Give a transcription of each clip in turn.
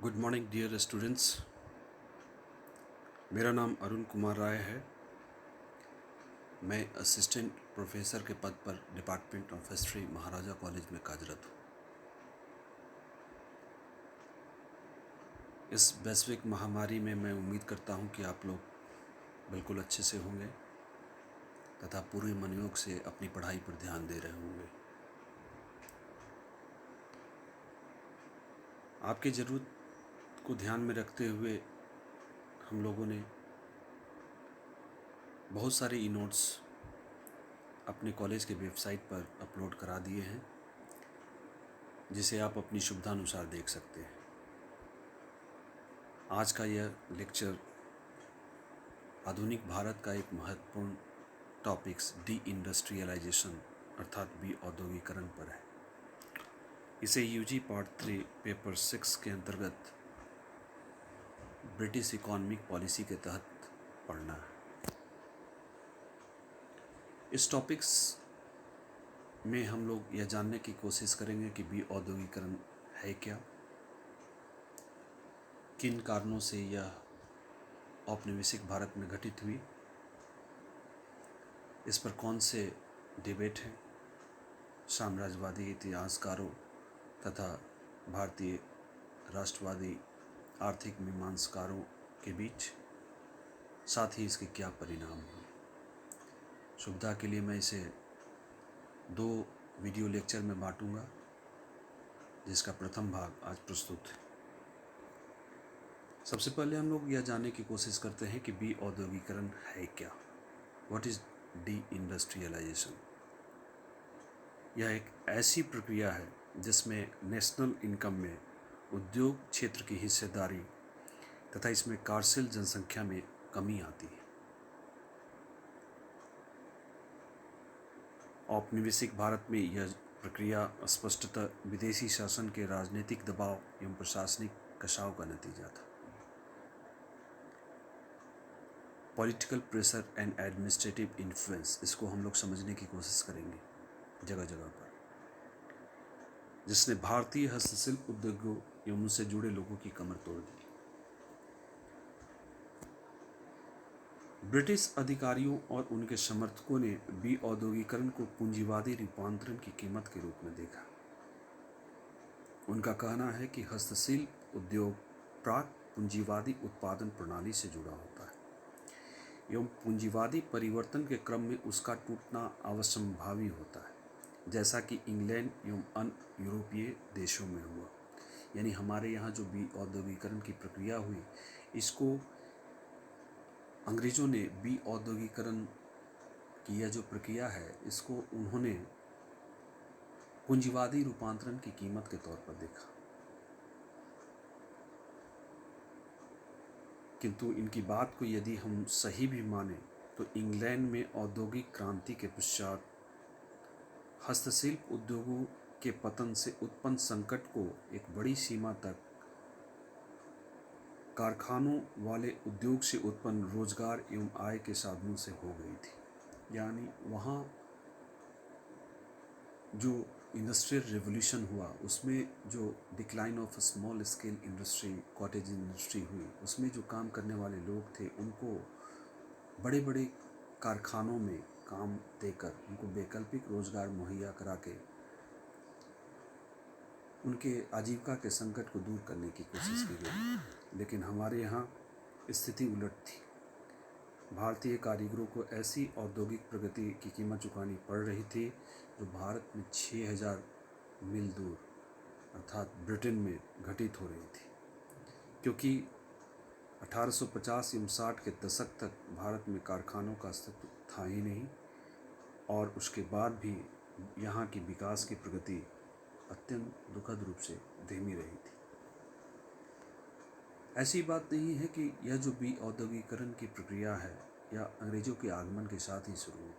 Good morning dear students. मेरा नाम अरुण कुमार राय है। मैं असिस्टेंट प्रोफेसर के पद पर department of history Maharaja college में कार्यरत हूँ। इस वैश्विक महामारी में मैं उम्मीद करता हूँ कि आप लोग बिल्कुल अच्छे से होंगे तथा पूरे मनोयोग से अपनी पढ़ाई पर ध्यान दे रहे होंगे। आपकी ज़रूरत को ध्यान में रखते हुए हम लोगों ने बहुत सारे ई नोट्स अपने कॉलेज के वेबसाइट पर अपलोड करा दिए हैं, जिसे आप अपनी सुविधानुसार देख सकते हैं। आज का यह लेक्चर आधुनिक भारत का एक महत्वपूर्ण टॉपिक्स डी इंडस्ट्रियलाइजेशन अर्थात औद्योगिकरण पर है। इसे यूजी पार्ट 3 पेपर 6 के अंतर्गत ब्रिटिश इकोनॉमिक पॉलिसी के तहत पढ़ना है। इस टॉपिक्स में हम लोग यह जानने की कोशिश करेंगे कि औद्योगिकरण है क्या, किन कारणों से यह औपनिवेशिक भारत में घटित हुई, इस पर कौन से डिबेट हैं साम्राज्यवादी इतिहासकारों तथा भारतीय राष्ट्रवादी आर्थिक मीमांसकारों के बीच, साथ ही इसके क्या परिणाम हुए। सुविधा के लिए मैं इसे 2 वीडियो लेक्चर में बांटूंगा, जिसका प्रथम भाग आज प्रस्तुत है। सबसे पहले हम लोग यह जानने की कोशिश करते हैं कि औद्योगिकरण है क्या। What is de industrialization. यह एक ऐसी प्रक्रिया है जिसमें नेशनल इनकम में उद्योग क्षेत्र की हिस्सेदारी तथा इसमें कार्यशील जनसंख्या में कमी आती है। औपनिवेशिक भारत में यह प्रक्रिया स्पष्टतः विदेशी शासन के राजनीतिक दबाव एवं प्रशासनिक कसाव का नतीजा था। Political pressure and administrative influence, इसको हम लोग समझने की कोशिश करेंगे जगह जगह पर, जिसने भारतीय हस्तशिल्प उद्योगों एवं उनसे जुड़े लोगों की कमर तोड़ दी। ब्रिटिश अधिकारियों और उनके समर्थकों ने औद्योगिकरण को पूंजीवादी रूपांतरण की कीमत के रूप में देखा। उनका कहना है कि हस्तशिल्प उद्योग प्राक पूंजीवादी उत्पादन प्रणाली से जुड़ा होता है एवं पूंजीवादी परिवर्तन के क्रम में उसका टूटना अवश्यंभावी होता है, जैसा कि इंग्लैंड एवं अन्य यूरोपीय देशों में हुआ। यानी हमारे यहाँ जो औद्योगिकरण की प्रक्रिया हुई, इसको अंग्रेज़ों ने औद्योगिकरण की यह जो प्रक्रिया है, इसको उन्होंने पूंजीवादी रूपांतरण की कीमत के तौर पर देखा। किंतु इनकी बात को यदि हम सही भी माने तो इंग्लैंड में औद्योगिक क्रांति के पश्चात हस्तशिल्प उद्योगों के पतन से उत्पन्न संकट को एक बड़ी सीमा तक कारखानों वाले उद्योग से उत्पन्न रोजगार एवं आय के साधनों से हो गई थी। यानी वहाँ जो इंडस्ट्रियल रेवोल्यूशन हुआ, उसमें जो decline of small scale industry, cottage industry हुई, उसमें जो काम करने वाले लोग थे उनको बड़े बड़े कारखानों में काम देकर उनको वैकल्पिक रोजगार मुहैया करा के उनके आजीविका के संकट को दूर करने की कोशिश की गई। लेकिन हमारे यहाँ स्थिति उलट थी। भारतीय कारीगरों को ऐसी औद्योगिक प्रगति की कीमत चुकानी पड़ रही थी जो भारत में 6000 मील दूर अर्थात ब्रिटेन में घटित हो रही थी, क्योंकि 1850 एवं 60 के दशक तक भारत में कारखानों का अस्तित्व था ही नहीं, और उसके बाद भी यहाँ की विकास की प्रगति अत्यंत दुखद रूप से धीमी रही थी। ऐसी बात नहीं है कि यह जो औद्योगिकरण की प्रक्रिया है या अंग्रेजों के आगमन के साथ ही शुरू हुई।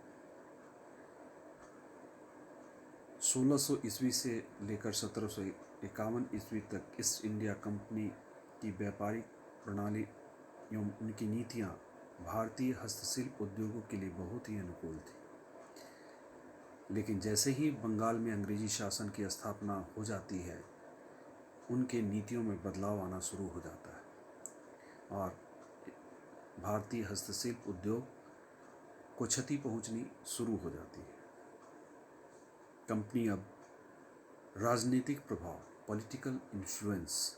1600 ईस्वी से लेकर 1751 ईस्वी तक ईस्ट इंडिया कंपनी की व्यापारिक प्रणाली एवं उनकी नीतियाँ भारतीय हस्तशिल्प उद्योगों के लिए बहुत ही अनुकूल थी। लेकिन जैसे ही बंगाल में अंग्रेजी शासन की स्थापना हो जाती है, उनके नीतियों में बदलाव आना शुरू हो जाता है और भारतीय हस्तशिल्प उद्योग को क्षति पहुंचनी शुरू हो जाती है। कंपनी अब राजनीतिक प्रभाव, पॉलिटिकल इन्फ्लुएंस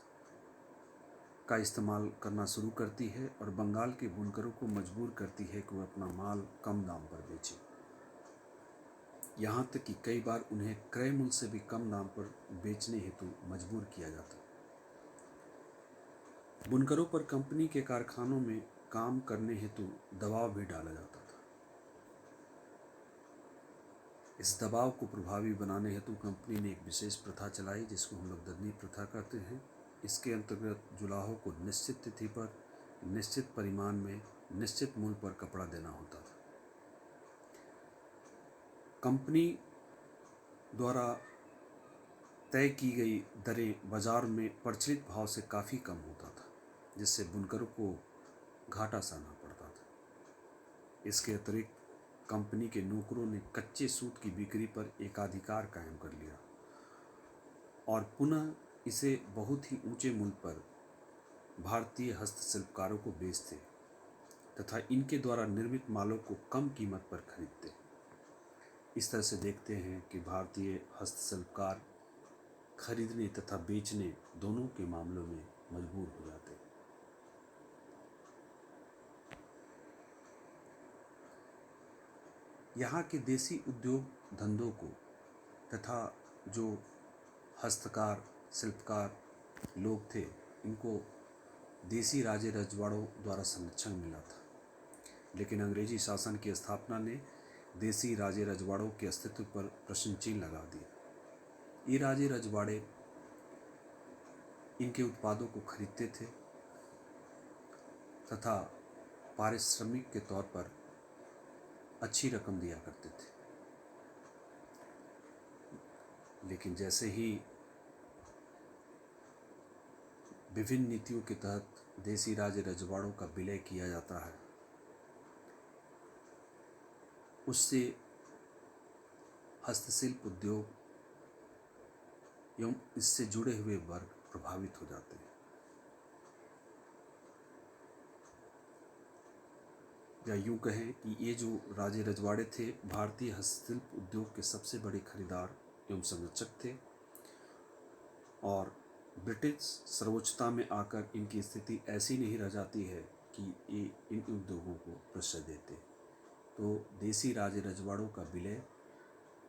का इस्तेमाल करना शुरू करती है और बंगाल के बुनकरों को मजबूर करती है कि वो अपना माल कम दाम पर बेचें। यहाँ तक कि कई बार उन्हें क्रय मूल्य से भी कम दाम पर बेचने हेतु मजबूर किया जाता। बुनकरों पर कंपनी के कारखानों में काम करने हेतु दबाव भी डाला जाता था। इस दबाव को प्रभावी बनाने हेतु कंपनी ने एक विशेष प्रथा चलाई जिसको हम लोग ददनी प्रथा कहते हैं। इसके अंतर्गत जुलाहों को निश्चित तिथि पर, निश्चित परिमाण में, निश्चित मूल्य पर कपड़ा देना होता था। कंपनी द्वारा तय की गई दरें बाजार में प्रचलित भाव से काफ़ी कम होता था, जिससे बुनकरों को घाटा सहना पड़ता था। इसके अतिरिक्त कंपनी के नौकरों ने कच्चे सूत की बिक्री पर एकाधिकार कायम कर लिया और पुनः इसे बहुत ही ऊंचे मूल्य पर भारतीय हस्तशिल्पकारों को बेचते तथा इनके द्वारा निर्मित मालों को कम कीमत पर खरीदते। इस तरह से देखते हैं कि भारतीय हस्तशिल्पकार खरीदने तथा बेचने दोनों के मामलों में मजबूर हो जाते हैं। यहाँ के देसी उद्योग धंधों को तथा जो हस्तकार शिल्पकार लोग थे, इनको देसी राजे रजवाड़ों द्वारा संरक्षण मिला था, लेकिन अंग्रेजी शासन की स्थापना ने देसी राजे रजवाड़ों के अस्तित्व पर प्रश्न चिन्ह लगा दिया। ये राजे रजवाड़े इनके उत्पादों को खरीदते थे तथा पारिश्रमिक के तौर पर अच्छी रकम दिया करते थे। लेकिन जैसे ही विभिन्न नीतियों के तहत देसी राजे रजवाड़ों का विलय किया जाता है, उससे हस्तशिल्प उद्योग एवं इससे जुड़े हुए वर्ग प्रभावित हो जाते हैं। या यूँ कहें कि ये जो राजे रजवाड़े थे, भारतीय हस्तशिल्प उद्योग के सबसे बड़े खरीदार एवं संरक्षक थे और ब्रिटिश सर्वोच्चता में आकर इनकी स्थिति ऐसी नहीं रह जाती है कि ये इन उद्योगों को प्रश्रय देते। तो देसी राजे रजवाड़ों का विलय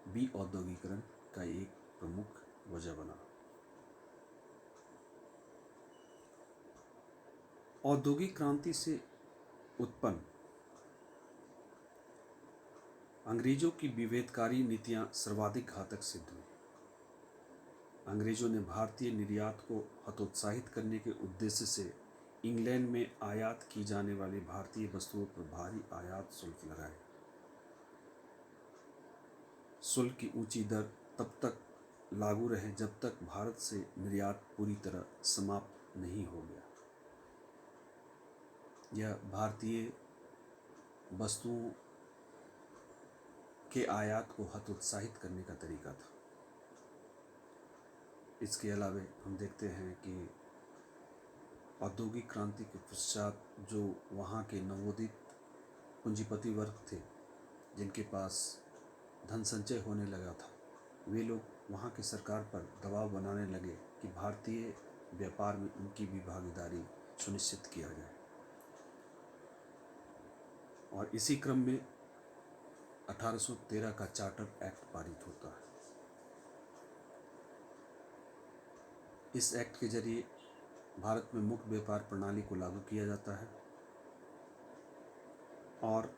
भी औद्योगिकरण का एक प्रमुख वजह बना। औद्योगिक क्रांति से उत्पन्न अंग्रेजों की विभेदकारी नीतियां सर्वाधिक घातक सिद्ध हुई। अंग्रेजों ने भारतीय निर्यात को हतोत्साहित करने के उद्देश्य से इंग्लैंड में आयात की जाने वाली भारतीय वस्तुओं पर भारी आयात शुल्क लगाए। शुल्क की ऊंची दर तब तक लागू रहे जब तक भारत से निर्यात पूरी तरह समाप्त नहीं हो गया। यह भारतीय वस्तुओं के आयात को हतोत्साहित करने का तरीका था। इसके अलावा हम देखते हैं कि औद्योगिक क्रांति के पश्चात जो वहाँ के नवोदित पूंजीपति वर्ग थे, जिनके पास धन संचय होने लगा था, वे लोग वहाँ की सरकार पर दबाव बनाने लगे कि भारतीय व्यापार में उनकी भी भागीदारी सुनिश्चित किया जाए। और इसी क्रम में 1813 का चार्टर एक्ट पारित होता है। इस एक्ट के जरिए भारत में मुक्त व्यापार प्रणाली को लागू किया जाता है और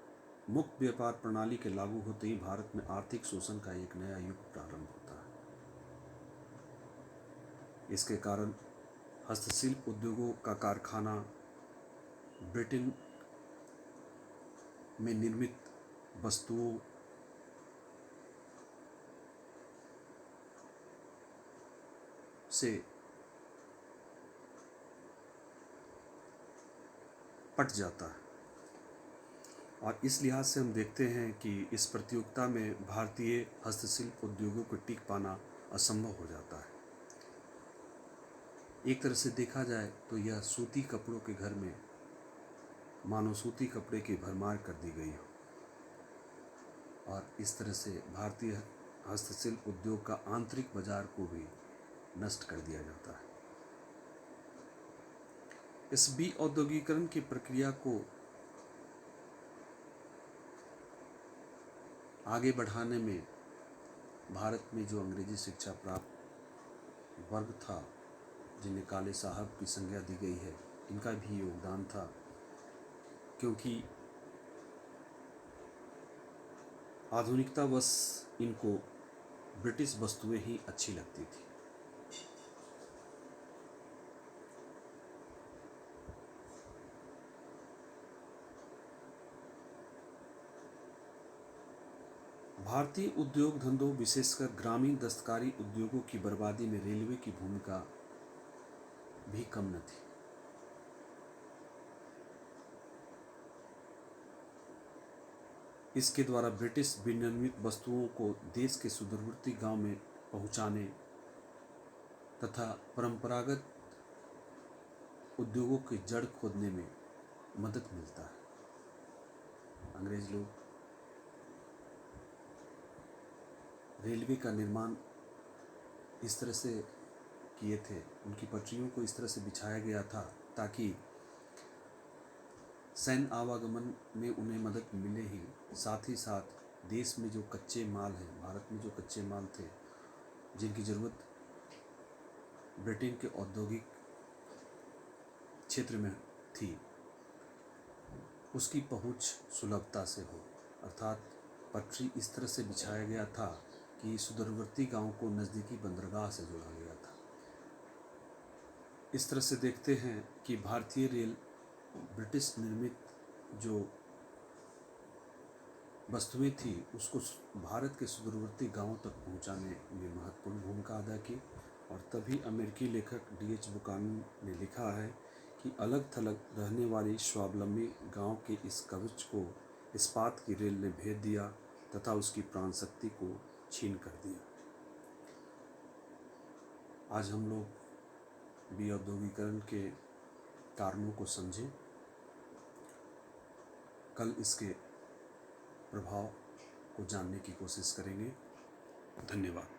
मुक्त व्यापार प्रणाली के लागू होते ही भारत में आर्थिक शोषण का एक नया युग प्रारंभ होता है। इसके कारण हस्तशिल्प उद्योगों का कारखाना ब्रिटेन में निर्मित वस्तुओं से पट जाता है और इस लिहाज से हम देखते हैं कि इस प्रतियोगिता में भारतीय हस्तशिल्प उद्योगों को टिक पाना असंभव हो जाता है। एक तरह से देखा जाए तो यह सूती कपड़ों के घर में मानो सूती कपड़े की भरमार कर दी गई हो, और इस तरह से भारतीय हस्तशिल्प उद्योग का आंतरिक बाजार को भी नष्ट कर दिया जाता है। इस औद्योगिकरण की प्रक्रिया को आगे बढ़ाने में भारत में जो अंग्रेजी शिक्षा प्राप्त वर्ग था, जिन्हें काले साहब की संज्ञा दी गई है, इनका भी योगदान था, क्योंकि आधुनिकतावश इनको ब्रिटिश वस्तुएं ही अच्छी लगती थी। भारतीय उद्योग धंधों, विशेषकर ग्रामीण दस्तकारी उद्योगों की बर्बादी में रेलवे की भूमिका भी कम न थी। इसके द्वारा ब्रिटिश विनिर्मित वस्तुओं को देश के सुदूरवर्ती गांव में पहुंचाने तथा परंपरागत उद्योगों की जड़ खोदने में मदद मिलता है। अंग्रेज लोग रेलवे का निर्माण इस तरह से किए थे, उनकी पटरियों को इस तरह से बिछाया गया था ताकि सैन्य आवागमन में उन्हें मदद मिले ही साथ ही साथ देश में जो कच्चे माल हैं, भारत में जो कच्चे माल थे जिनकी ज़रूरत ब्रिटेन के औद्योगिक क्षेत्र में थी, उसकी पहुंच सुलभता से हो। अर्थात पटरी इस तरह से बिछाया गया था कि सुदूरवर्ती गांव को नज़दीकी बंदरगाह से जोड़ा गया था। इस तरह से देखते हैं कि भारतीय रेल ब्रिटिश निर्मित जो वस्तुएं थी उसको भारत के सुदूरवर्ती गांवों तक पहुंचाने में महत्वपूर्ण भूमिका अदा की। और तभी अमेरिकी लेखक D.H. बुकानन ने लिखा है कि अलग थलग रहने वाली स्वावलंबी गांव के इस कवच को इस्पात की रेल ने भेद दिया तथा उसकी प्राण शक्ति को छीन कर दिया। आज हम लोग औद्योगिकरण के कारणों को समझें, कल इसके प्रभाव को जानने की कोशिश करेंगे। धन्यवाद।